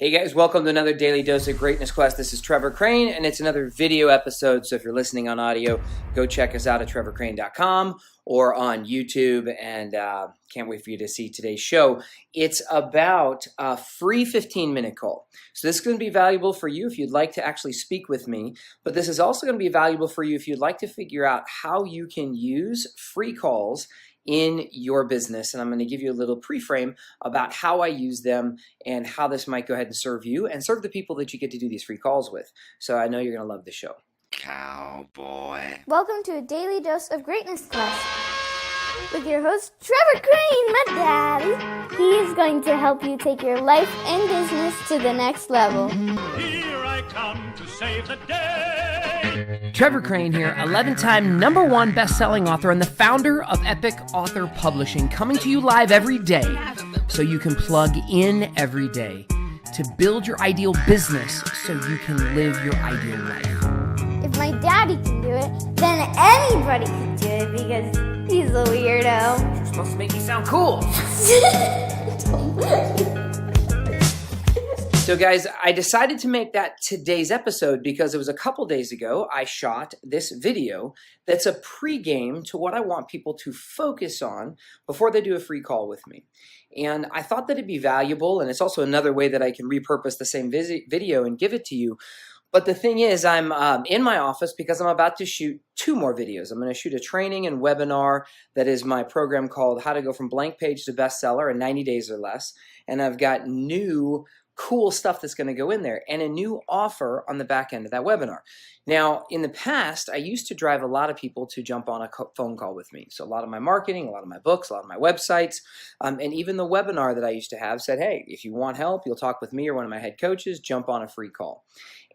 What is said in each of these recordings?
Hey guys, welcome to another Daily Dose of Greatness Quest. This is Trevor Crane, and it's another video episode. So if you're listening on audio, go check us out at trevorcrane.com or on YouTube, and can't wait for you to see today's show. It's about a free 15-minute call. So this is going to be valuable for you if you'd like to actually speak with me, but this is also going to be valuable for you if you'd like to figure out how you can use free calls in your business. And I'm going to give you a little pre-frame about how I use them and how this might go ahead and serve you and serve the people that you get to do these free calls with. So I know you're going to love the show. Cowboy. Welcome to a Daily Dose of Greatness Quest with your host, Trevor Crane, my daddy. He is going to help you take your life and business to the next level. Here I come to save the day. Trevor Crane here, 11-time #1 best-selling author and the founder of Epic Author Publishing, coming to you live every day so you can plug in every day to build your ideal business so you can live your ideal life. If my daddy can do it, then anybody can do it because he's a weirdo. You're supposed to make me sound cool. So guys, I decided to make that today's episode because it was a couple days ago I shot this video that's a pregame to what I want people to focus on before they do a free call with me. And I thought that it'd be valuable, and it's also another way that I can repurpose the same video and give it to you. But the thing is, I'm in my office because I'm about to shoot 2 more videos. I'm going to shoot a training and webinar that is my program called How to Go From Blank Page to Bestseller in 90 Days or Less. And I've got new cool stuff that's going to go in there and a new offer on the back end of that webinar. Now, in the past, I used to drive a lot of people to jump on a phone call with me. So a lot of my marketing, a lot of my books, a lot of my websites, and even the webinar that I used to have said, hey, if you want help, you'll talk with me or one of my head coaches, jump on a free call.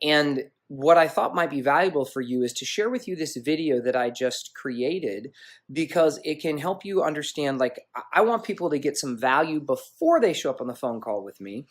And what I thought might be valuable for you is to share with you this video that I just created because it can help you understand, like, I want people to get some value before they show up on the phone call with me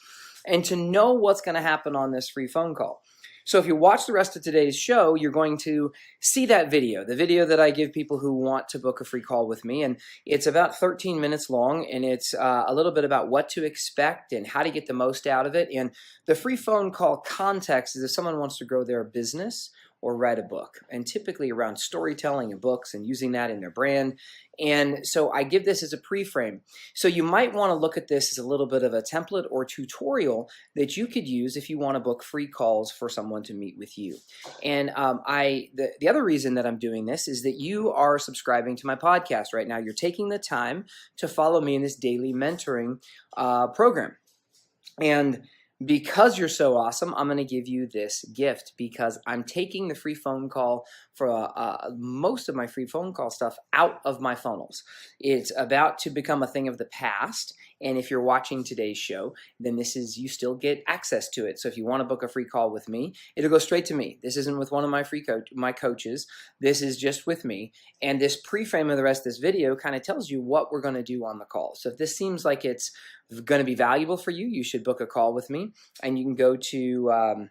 and to know what's going to happen on this free phone call. So if you watch the rest of today's show, you're going to see that video, the video that I give people who want to book a free call with me. And it's about 13 minutes long, and it's a little bit about what to expect and how to get the most out of it. And the free phone call context is if someone wants to grow their business or write a book, and typically around storytelling and books and using that in their brand. And so I give this as a pre-frame. So you might want to look at this as a little bit of a template or tutorial that you could use if you want to book free calls for someone to meet with you. And the other reason that I'm doing this is that you are subscribing to my podcast right now. You're taking the time to follow me in this daily mentoring program. And because you're so awesome, I'm going to give you this gift because I'm taking the free phone call for most of my free phone call stuff out of my funnels. It's about to become a thing of the past. And if you're watching today's show, then you still get access to it. So if you want to book a free call with me, it'll go straight to me. This isn't with one of my coaches. This is just with me. And this pre-frame of the rest of this video kind of tells you what we're going to do on the call. So if this seems like it's going to be valuable for you, you should book a call with me. And you can go to, you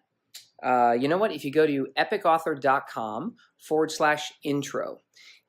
know what? If you go to epicauthor.com/intro,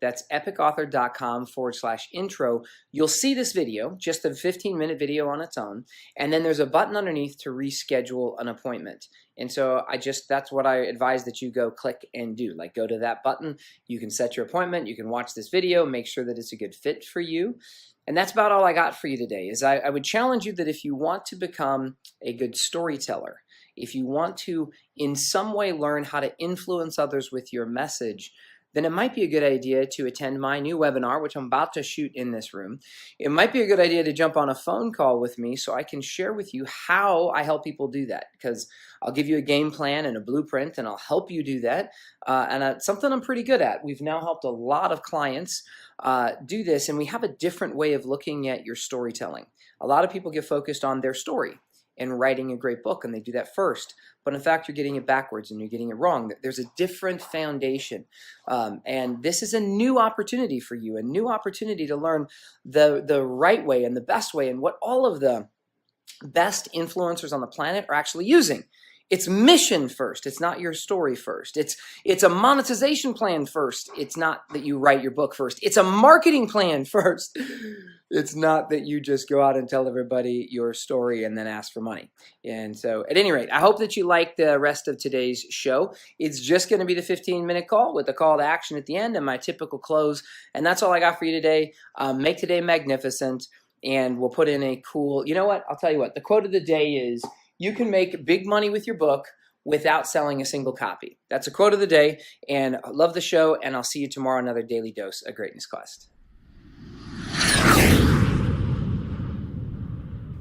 that's epicauthor.com/intro, you'll see this video, just a 15-minute video on its own. And then there's a button underneath to reschedule an appointment. And so that's what I advise that you go click and do. Like, go to that button. You can set your appointment. You can watch this video, make sure that it's a good fit for you. And that's about all I got for you today. Is I would challenge you that if you want to become a good storyteller, if you want to in some way learn how to influence others with your message, then it might be a good idea to attend my new webinar, which I'm about to shoot in this room. It might be a good idea to jump on a phone call with me so I can share with you how I help people do that, because I'll give you a game plan and a blueprint, and I'll help you do that. And it's something I'm pretty good at. We've now helped a lot of clients do this, and we have a different way of looking at your storytelling. A lot of people get focused on their story and writing a great book, and they do that first. But in fact, you're getting it backwards and you're getting it wrong. There's a different foundation. And this is a new opportunity for you, a new opportunity to learn the right way and the best way and what all of the best influencers on the planet are actually using. It's mission first. It's not your story first. It's a monetization plan first. It's not that you write your book first. It's a marketing plan first. It's not that you just go out and tell everybody your story and then ask for money. And so at any rate, I hope that you like the rest of today's show. It's just going to be the 15-minute call with the call to action at the end and my typical close. And that's all I got for you today. Make today magnificent. And we'll put in a cool, you know what? I'll tell you what. The quote of the day is, you can make big money with your book without selling a single copy. That's a quote of the day. And I love the show. And I'll see you tomorrow, another daily dose of Greatness Quest.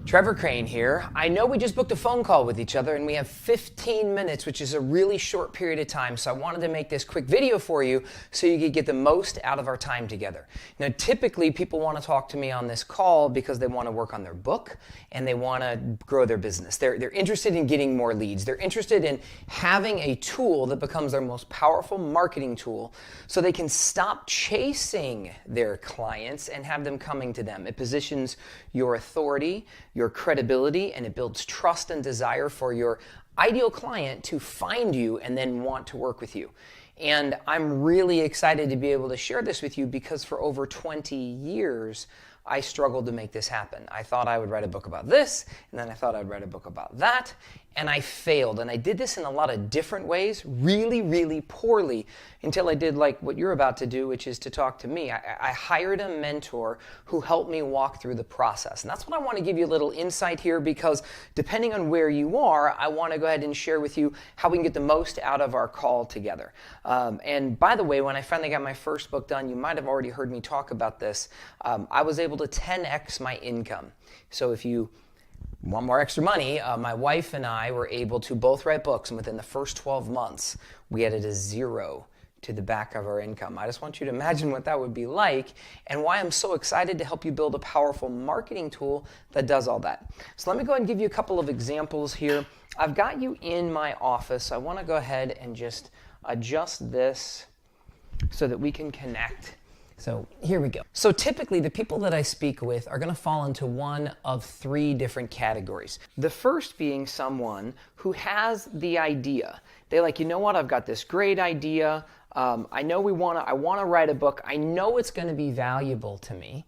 Trevor Crane here. I know we just booked a phone call with each other and we have 15 minutes, which is a really short period of time. So I wanted to make this quick video for you so you could get the most out of our time together. Now, typically people want to talk to me on this call because they want to work on their book and they want to grow their business. They're interested in getting more leads. They're interested in having a tool that becomes their most powerful marketing tool so they can stop chasing their clients and have them coming to them. It positions your authority, your credibility, and it builds trust and desire for your ideal client to find you and then want to work with you. And I'm really excited to be able to share this with you because for over 20 years, I struggled to make this happen. I thought I would write a book about this, and then I thought I'd write a book about that, and I failed. And I did this in a lot of different ways, really, really poorly, until I did like what you're about to do, which is to talk to me. I hired a mentor who helped me walk through the process. And that's what I want to give you a little insight here, because depending on where you are, I want to go ahead and share with you how we can get the most out of our call together. And by the way, when I finally got my first book done, you might have already heard me talk about this. I was able to 10x my income. So if you want more extra money, my wife and I were able to both write books, and within the first 12 months, we added a 0 to the back of our income. I just want you to imagine what that would be like and why I'm so excited to help you build a powerful marketing tool that does all that. So let me go ahead and give you a couple of examples here. I've got you in my office. I want to go ahead and just adjust this so that we can connect. So here we go. So typically the people that I speak with are going to fall into one of 3 different categories. The first being someone who has the idea. They're like, you know what, I've got this great idea. I know I want to write a book. I know it's going to be valuable to me.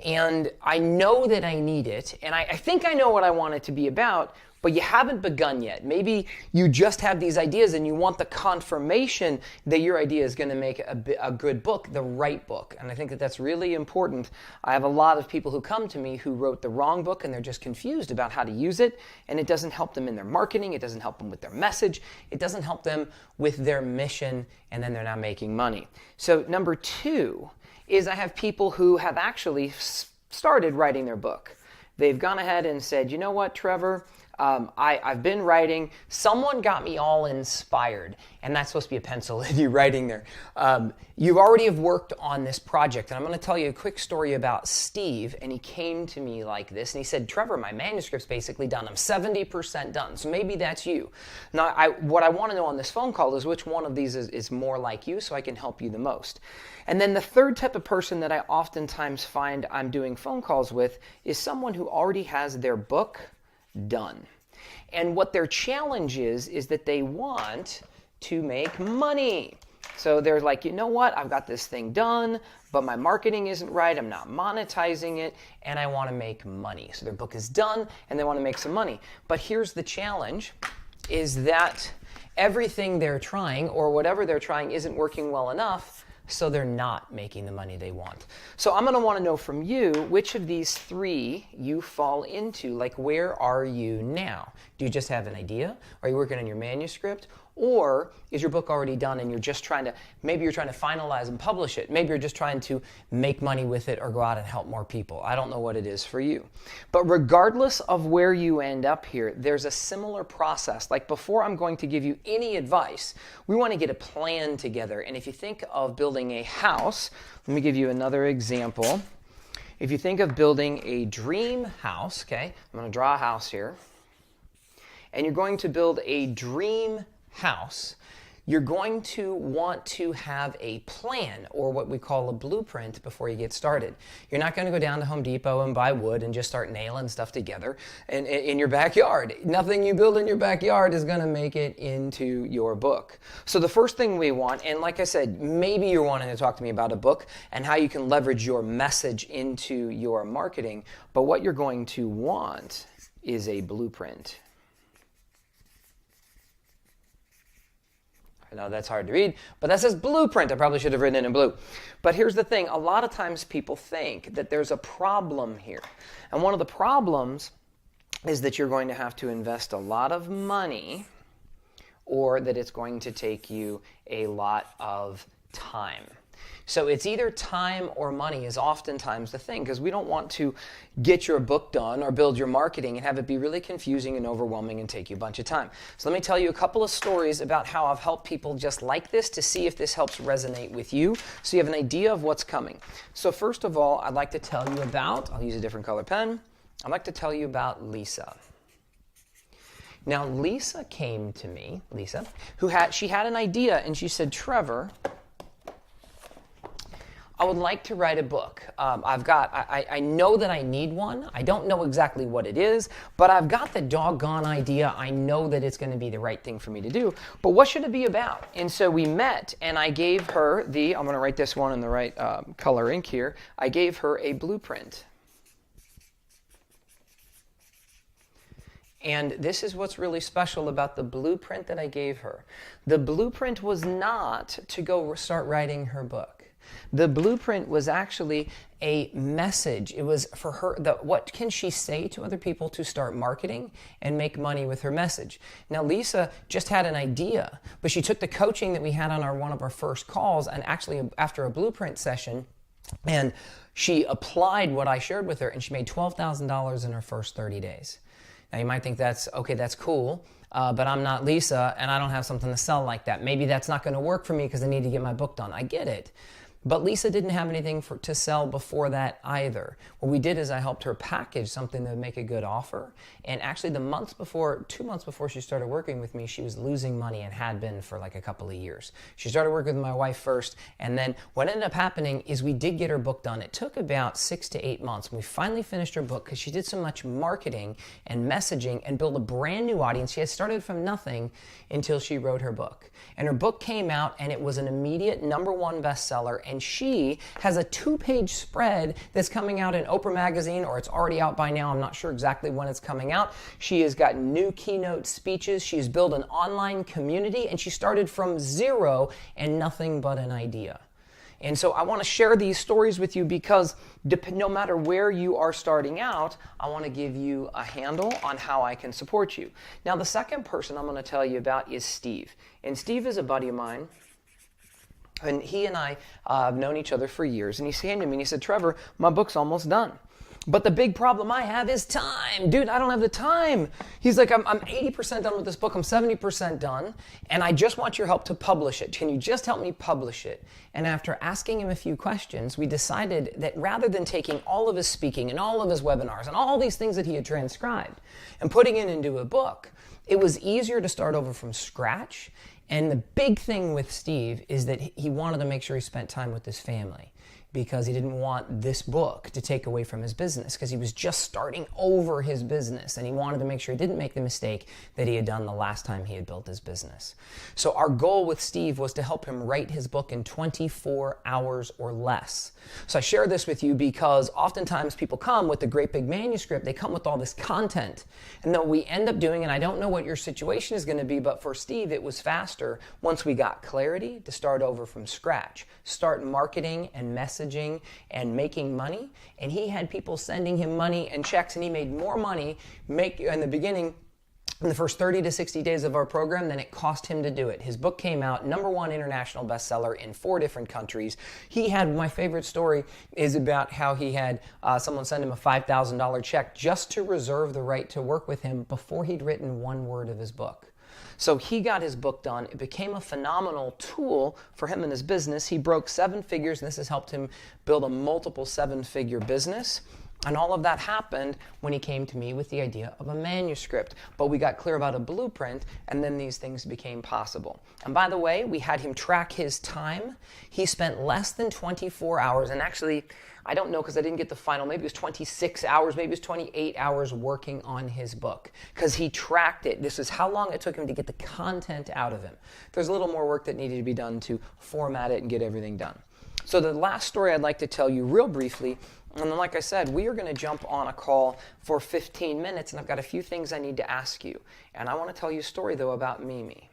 And I know that I need it. And I think I know what I want it to be about, but you haven't begun yet. Maybe you just have these ideas and you want the confirmation that your idea is going to make a good book, the right book. And I think that that's really important. I have a lot of people who come to me who wrote the wrong book and they're just confused about how to use it, and it doesn't help them in their marketing, it doesn't help them with their message, it doesn't help them with their mission, and then they're not making money. So number 2 is I have people who have actually started writing their book. They've gone ahead and said, you know what, Trevor, I've been writing. Someone got me all inspired, and that's supposed to be a pencil in you writing there. You already have worked on this project, and I'm going to tell you a quick story about Steve, and he came to me like this, and he said, Trevor, my manuscript's basically done. I'm 70% done, so maybe that's you. Now, what I want to know on this phone call is which one of these is more like you, so I can help you the most. And then the third type of person that I oftentimes find I'm doing phone calls with is someone who already has their book done. And what their challenge is that they want to make money. So they're like, you know what, I've got this thing done, but my marketing isn't right, I'm not monetizing it, and I want to make money. So their book is done, and they want to make some money. But here's the challenge, is that everything they're trying, or whatever they're trying, isn't working well enough, so they're not making the money they want. So I'm going to want to know from you which of these 3 you fall into. Like, where are you now? Do you just have an idea? Are you working on your manuscript? Or is your book already done and you're just maybe you're trying to finalize and publish it. Maybe you're just trying to make money with it or go out and help more people. I don't know what it is for you. But regardless of where you end up here, there's a similar process. Like, before I'm going to give you any advice, we want to get a plan together. And if you think of building a house, let me give you another example. If you think of building a dream house, okay, I'm going to draw a house here, and you're going to build a dream house, you're going to want to have a plan, or what we call a blueprint, before you get started. You're not going to go down to Home Depot and buy wood and just start nailing stuff together in your backyard. Nothing you build in your backyard is going to make it into your book. So the first thing we want, and like I said, maybe you're wanting to talk to me about a book and how you can leverage your message into your marketing, but what you're going to want is a blueprint. I know that's hard to read, but that says blueprint. I probably should have written it in blue. But here's the thing. A lot of times people think that there's a problem here. And one of the problems is that you're going to have to invest a lot of money, or that it's going to take you a lot of time. So it's either time or money is oftentimes the thing, because we don't want to get your book done or build your marketing and have it be really confusing and overwhelming and take you a bunch of time. So let me tell you a couple of stories about how I've helped people just like this to see if this helps resonate with you, so you have an idea of what's coming. So first of all, I'd like to tell you about, I'll use a different color pen, I'd like to tell you about Lisa. Now Lisa came to me, she had an idea, and she said, Trevor, I would like to write a book. I know that I need one. I don't know exactly what it is, but I've got the doggone idea. I know that it's going to be the right thing for me to do. But what should it be about? And so we met, and I gave her I'm going to write this one in the right color ink here. I gave her a blueprint. And this is what's really special about the blueprint that I gave her. The blueprint was not to go start writing her book. The blueprint was actually a message. It was for her, what can she say to other people to start marketing and make money with her message. Now, Lisa just had an idea, but she took the coaching that we had on one of our first calls, and actually after a blueprint session, and she applied what I shared with her, and she made $12,000 in her first 30 days. Now, you might think that's cool, but I'm not Lisa, and I don't have something to sell like that. Maybe that's not going to work for me because I need to get my book done. I get it. But Lisa didn't have anything to sell before that either. What we did is I helped her package something that would make a good offer. And actually 2 months before she started working with me, she was losing money and had been for like a couple of years. She started working with my wife first. And then what ended up happening is we did get her book done. It took about 6 to 8 months. We finally finished her book because she did so much marketing and messaging and built a brand new audience. She had started from nothing until she wrote her book. And her book came out, and it was an immediate #1 bestseller. And she has a 2-page spread that's coming out in Oprah Magazine, or it's already out by now. I'm not sure exactly when it's coming out. She has got new keynote speeches. She's built an online community, and she started from zero and nothing but an idea. And so I want to share these stories with you because no matter where you are starting out, I want to give you a handle on how I can support you. Now, the second person I'm going to tell you about is Steve. And Steve is a buddy of mine. And he and I have known each other for years. And he came to me and he said, Trevor, my book's almost done. But the big problem I have is time. Dude, I don't have the time. He's like, I'm 80% done with this book. I'm 70% done. And I just want your help to publish it. Can you just help me publish it? And after asking him a few questions, we decided that rather than taking all of his speaking and all of his webinars and all these things that he had transcribed and putting it into a book, it was easier to start over from scratch. And the big thing with Steve is that he wanted to make sure he spent time with his family, because he didn't want this book to take away from his business, because he was just starting over his business, and he wanted to make sure he didn't make the mistake that he had done the last time he had built his business. So our goal with Steve was to help him write his book in 24 hours or less. So I share this with you because oftentimes people come with a great big manuscript, they come with all this content, and then we end up doing, and I don't know what your situation is going to be, but for Steve it was faster once we got clarity to start over from scratch, start marketing and messaging and making money. And he had people sending him money and checks, and he made more money in the beginning, in the first 30 to 60 days of our program, than it cost him to do it. His book came out, #1 international bestseller in 4 different countries. He had, my favorite story is about how he had someone send him a $5,000 check just to reserve the right to work with him before he'd written 1 word of his book. So he got his book done. It became a phenomenal tool for him in his business. He broke 7 figures, and this has helped him build a multiple 7-figure business. And all of that happened when he came to me with the idea of a manuscript. But we got clear about a blueprint, and then these things became possible. And by the way, we had him track his time. He spent less than 24 hours, and actually, I don't know because I didn't get the final, maybe it was 26 hours, maybe it was 28 hours working on his book, because he tracked it. This is how long it took him to get the content out of him. There's a little more work that needed to be done to format it and get everything done. So the last story I'd like to tell you real briefly, and then like I said, we are going to jump on a call for 15 minutes, and I've got a few things I need to ask you. And I want to tell you a story, though, about Mimi.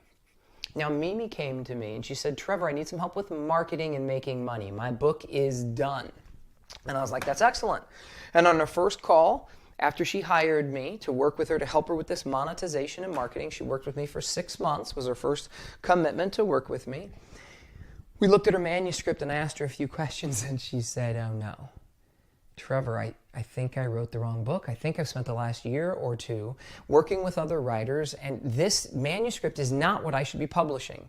Now, Mimi came to me, and she said, Trevor, I need some help with marketing and making money. My book is done. And I was like, that's excellent. And on her first call, after she hired me to work with her to help her with this monetization and marketing, she worked with me for 6 months, was her first commitment to work with me. We looked at her manuscript, and I asked her a few questions, and she said, oh, no. Trevor, I think I wrote the wrong book. I think I've spent the last year or two working with other writers, and this manuscript is not what I should be publishing.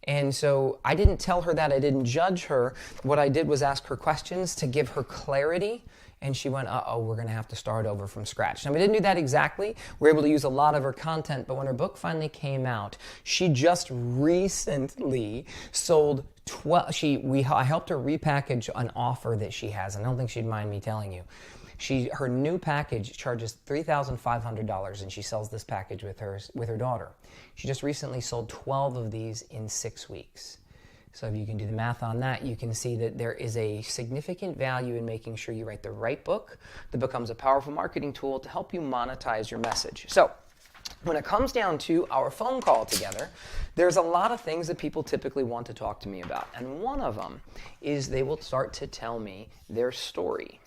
And so I didn't tell her that. I didn't judge her. What I did was ask her questions to give her clarity. And she went, uh-oh, we're going to have to start over from scratch. Now, we didn't do that exactly. We were able to use a lot of her content. But when her book finally came out, she just recently sold 12. I helped her repackage an offer that she has. I don't think she'd mind me telling you. Her new package charges $3,500, and she sells this package with her daughter. She just recently sold 12 of these in 6 weeks. So if you can do the math on that, you can see that there is a significant value in making sure you write the right book that becomes a powerful marketing tool to help you monetize your message. So when it comes down to our phone call together, there's a lot of things that people typically want to talk to me about. And one of them is they will start to tell me their story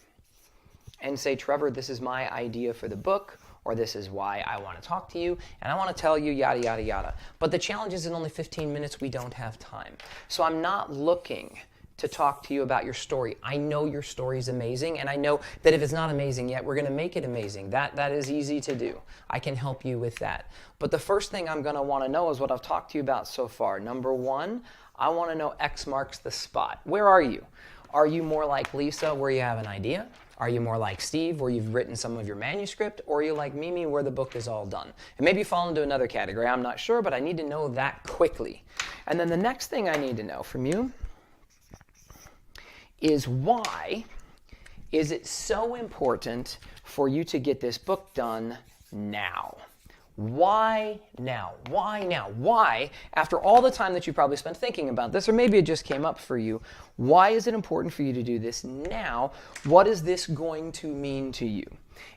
and say, Trevor, this is my idea for the book, or this is why I want to talk to you, and I want to tell you yada, yada, yada. But the challenge is in only 15 minutes, we don't have time. So I'm not looking to talk to you about your story. I know your story is amazing, and I know that if it's not amazing yet, we're going to make it amazing. That is easy to do. I can help you with that. But the first thing I'm going to want to know is what I've talked to you about so far. Number one, I want to know X marks the spot. Where are you? Are you more like Lisa, where you have an idea? Are you more like Steve, where you've written some of your manuscript? Or are you like Mimi, where the book is all done? And maybe you fall into another category. I'm not sure, but I need to know that quickly. And then the next thing I need to know from you is why is it so important for you to get this book done now? Why now? Why now? Why, after all the time that you probably spent thinking about this, or maybe it just came up for you, why is it important for you to do this now? What is this going to mean to you?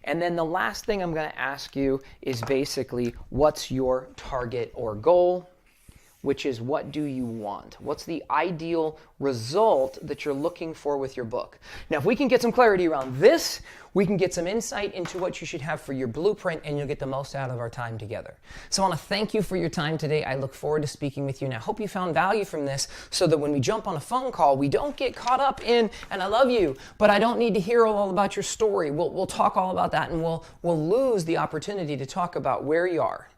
And then the last thing I'm going to ask you is basically, what's your target or goal? Which is, what do you want? What's the ideal result that you're looking for with your book? Now, if we can get some clarity around this, we can get some insight into what you should have for your blueprint, and you'll get the most out of our time together. So I want to thank you for your time today. I look forward to speaking with you, and I hope you found value from this so that when we jump on a phone call, we don't get caught up in, and I love you, but I don't need to hear all about your story. We'll talk all about that, and we'll lose the opportunity to talk about where you are,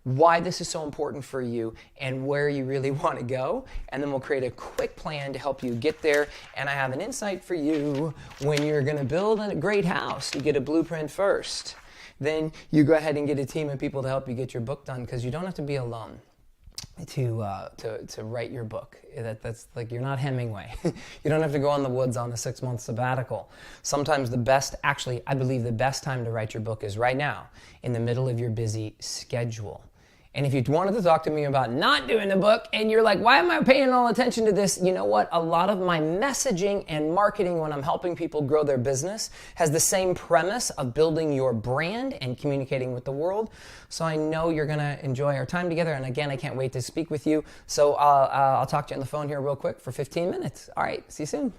why this is so important for you, and where you really want to go. And then we'll create a quick plan to help you get there. And I have an insight for you. When you're going to build a great house, you get a blueprint first. Then you go ahead and get a team of people to help you get your book done, because you don't have to be alone to write your book. That's like, you're not Hemingway. You don't have to go in the woods on a 6-month sabbatical. Sometimes I believe the best time to write your book is right now, in the middle of your busy schedule. And if you wanted to talk to me about not doing a book and you're like, why am I paying all attention to this? You know what? A lot of my messaging and marketing when I'm helping people grow their business has the same premise of building your brand and communicating with the world. So I know you're going to enjoy our time together. And again, I can't wait to speak with you. So I'll talk to you on the phone here real quick for 15 minutes. All right. See you soon.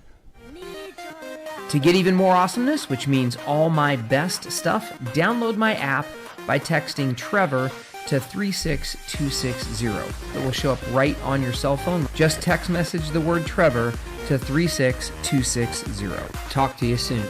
To get even more awesomeness, which means all my best stuff, download my app by texting Trevor to 36260. It will show up right on your cell phone. Just text message the word Trevor to 36260. Talk to you soon.